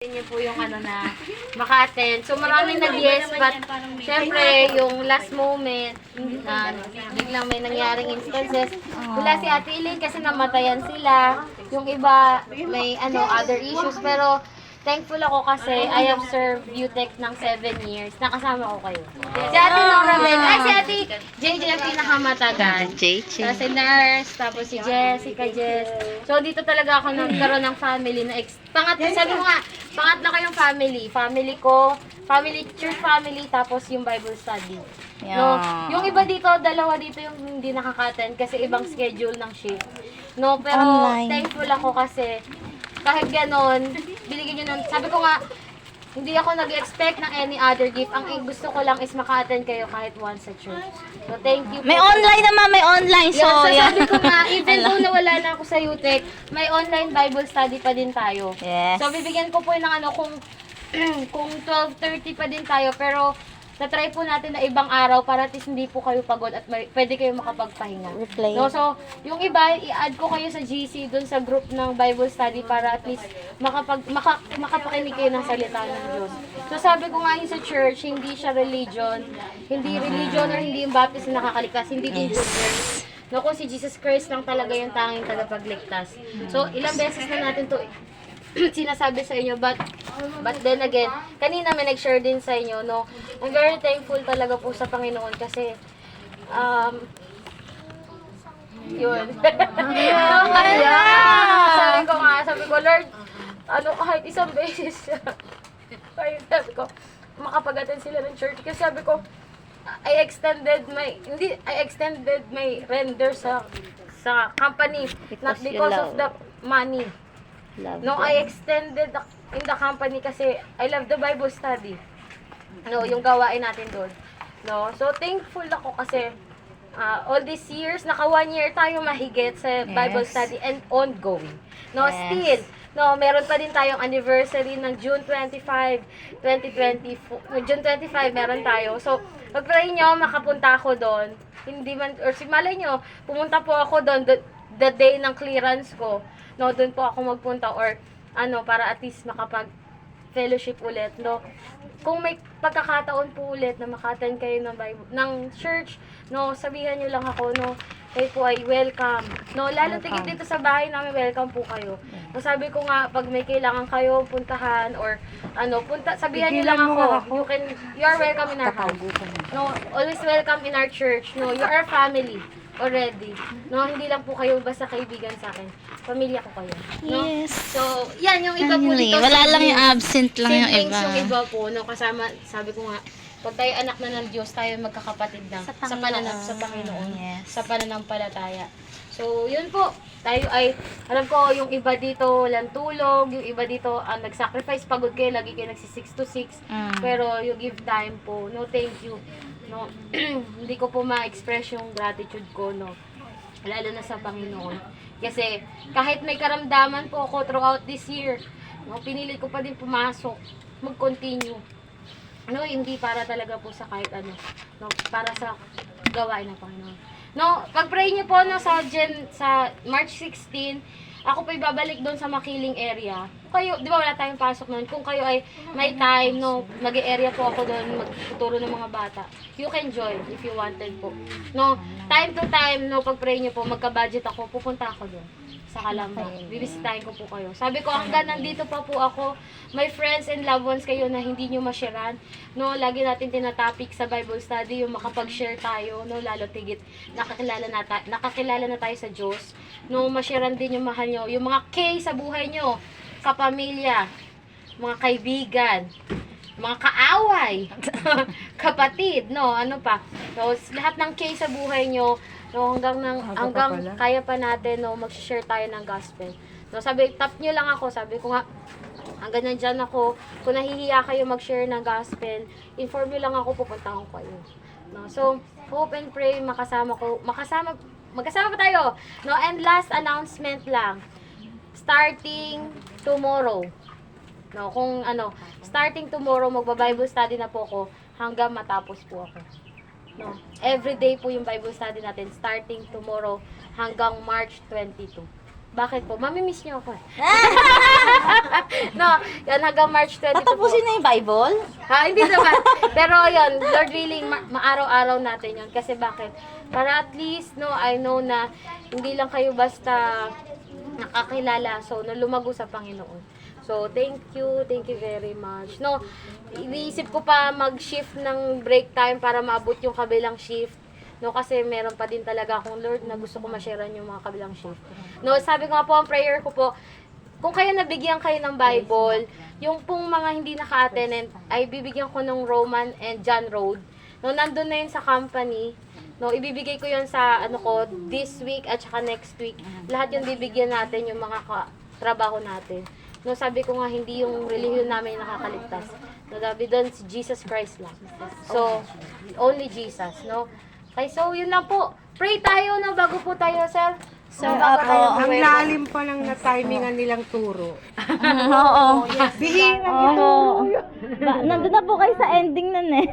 Niyo po yung ano na maka-attend. So maraming nag-yes, but syempre yung last moment na biglang may nangyaring instances. Wala si Ate Elaine kasi namatayan sila. Yung iba may other issues, pero thankful ako kasi I have served UTEC ng 7 years. Nakasama ko kayo. Si Ate Nora Bel, si Ate JJ ang pinakamatagal. Tapos si Nurse, tapos si Jess. So dito talaga ako nagkaroon ng family na sabi mo nga, pangatlo kayong family. Family ko, church family, tapos yung Bible study. No, yung iba dito, dalawa dito yung hindi nakaka-attend kasi ibang schedule ng shift. No, pero thankful ako kasi kahit ganon, binigyan nyo nun. Sabi ko nga, hindi ako nag-expect ng any other gift. Ang gusto ko lang is maka-attend kayo kahit once sa church. So, thank you. May online naman, may online. So, sabi ko nga, even though nawala na ako sa UTEC, may online Bible study pa din tayo. Yes. So, bibigyan ko po ng kung 12:30 pa din tayo, pero na-try po natin na ibang araw para at least hindi po kayo pagod at pwede kayo makapagpahinga. Replay. No, so, yung iba, i-add ko kayo sa GC dun sa group ng Bible study para at least makapakinig kayo ng salita ng Diyos. So, sabi ko nga yun sa church, hindi siya religion. Hindi religion or hindi yung baptism nakakaligtas, hindi din church. No, kung si Jesus Christ lang talaga yung tanging tagapagligtas. So, ilang beses na natin to sinasabi sa inyo, but then again, kanina may nag-share din sa inyo, no, I'm very thankful talaga po sa Panginoon kasi yun. Sabi ko, Lord, kahit isang beses siya. Sabi ko, makapag-attend sila ng church kasi sabi ko, I extended my render sa company, not because of the money. No, I extended in the company kasi I love the Bible study. No, yung gawain natin doon. No, so thankful ako kasi all these years, naka 1 year tayo mahigit sa Bible study and ongoing. No, still, no, meron pa din tayong anniversary ng June 25, 2020. June 25 meron tayo. So, pag-pray nyo, makapunta ako doon. Hindi man, or si malay nyo, pumunta po ako doon the day ng clearance ko. No, doon po ako magpunta or para at least makapag-fellowship ulit, no. Kung may pagkakataon po ulit na maka-attend kayo ng church, no, sabihan niyo lang ako, no. Kayo po ay welcome. No, lalo tigit dito sa bahay namin, welcome po kayo. No, sabi ko nga, pag may kailangan kayo puntahan or sabihan niyo lang ako. You are welcome in our house. No, always welcome in our church. No, you are family already. No, hindi lang po kayo basta kaibigan sa akin. Pamilya ko kayo. No? Yes. So, yan yung iba po dito. Wala lang yung absent lang yung siblings iba. Yung iba po, no, kasama, sabi ko nga, pag tayo anak na ng Diyos, tayo magkakapatid na sa pananaw sa Panginoon, sa pananampalataya. So, yun po. Tayo ay, alam ko, yung iba dito walang tulog, yung iba dito nag-sacrifice, pagod kayo, lagi kayo nagsi 6 to 6. Pero you give time po. No, thank you. No, hindi ko po ma-express yung gratitude ko, no. Lalo na sa Panginoon. Kasi kahit may karamdaman po ako throughout this year, no, pinilit ko pa din pumasok, mag-continue. No, hindi para talaga po sa kahit ano, no, para sa gawain ng Panginoon. No, pag-pray niyo po no, sa March 16, ako po ibabalik doon sa Makiling area. Kung kayo, di ba wala tayong pasok noon? Kung kayo ay may time, no, mag-area po ako doon, magtuturo ng mga bata. You can join if you wanted po. No, time to time, no, pag-pray niyo po, magka-budget ako, pupunta ako doon sa Calamba. Bibisitahin ko po kayo. Sabi ko, hanggang nandito pa po ako, may friends and loved ones kayo na hindi nyo ma-sharean. No, lagi natin tinatopic sa Bible study, yung makapag-share tayo, no, lalo tigit, nakakilala na tayo sa Diyos. No, ma-sharean din yung mahal nyo, yung mga K sa buhay nyo, kapamilya, mga kaibigan, mga kaaway, kapatid, no, ano pa. So, lahat ng K sa buhay nyo, no, hanggang kaya pa natin, no, mag-share tayo ng gospel. No, sabi, tap nyo lang ako, sabi ko nga, hanggang nandyan ako, kung nahihiya kayo mag-share ng gospel, inform nyo lang ako, pupunta ko kayo. No, so, hope and pray, magkasama pa tayo. No, and last announcement lang, starting tomorrow, no, starting tomorrow, magba-Bible study na po ako, hanggang matapos po ako. No, every day po yung Bible study natin starting tomorrow hanggang March 22. Bakit po? Mamimiss niyo ako eh. No, yan hanggang March 20 po. Tatapusin na yung Bible? Ha, hindi naman. Pero yun, Lord willing, maaraw-araw natin yun. Kasi bakit? Para at least, no, I know na hindi lang kayo basta nakakilala. So, na lumago sa Panginoon. So, thank you very much. No, iniisip ko pa mag-shift ng break time para maabot yung kabilang shift. No, kasi meron pa din talaga akong Lord na gusto ko ma-sharean yung mga kabilang shift. No, sabi ko nga po, ang prayer ko po, kung kayo nabigyan kayo ng Bible, yung pong mga hindi naka-attendant, ay bibigyan ko ng Roman and John Road. No, nandun na yun sa company. No, ibibigay ko yun sa, this week at saka next week. Lahat yung bibigyan natin, yung mga trabaho natin. No, sabi ko nga, hindi yung religion namin yung nakakaligtas. No, sabi doon, si Jesus Christ lang. So, only Jesus, no? Okay, so yun lang po. Pray tayo na bago po tayo, sir. Sir, bago ako. tayo Ang mag-pray. lalim pa lang na timingan nilang turo. Oo. Bihira. Oo. Nandun na po kayo sa ending nun eh.